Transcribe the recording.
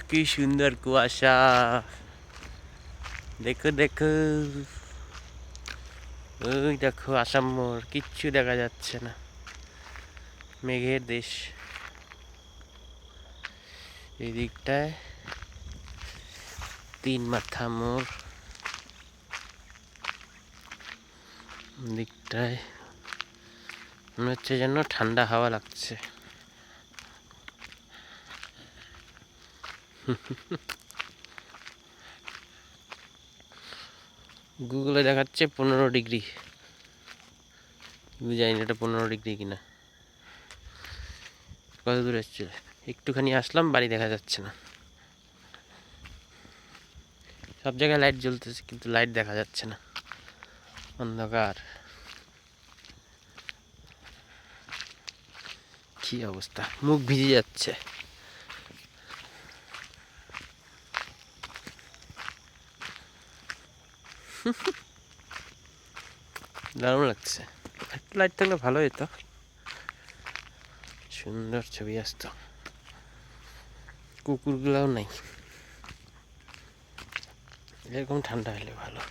কি সুন্দর কুয়াশা, দেখো দেখো, ওই দেখো আসাম মোড়, কিচ্ছু দেখা যাচ্ছে না, মেঘের দেশ। এই দিকটায় তিন মাথা মোড়, দিকটায় মনে হচ্ছে যেন ঠান্ডা হাওয়া লাগছে। গুগলে দেখাচ্ছে 15 ডিগ্রি, জানি না এটা 15 ডিগ্রি কিনা। কত দূর এসছে, একটুখানি আসলাম, বাড়ি দেখা যাচ্ছে না। সব জায়গায় লাইট জ্বলতেছে কিন্তু লাইট দেখা যাচ্ছে না, অন্ধকার। কি অবস্থা, মুখ ভিজে যাচ্ছে। দারুণ লাগছে, একটু লাইট থাকলে ভালো হতো, সুন্দর ছবি আসতো। কুকুরগুলাও নাই, এরকম ঠান্ডা হলে ভালো।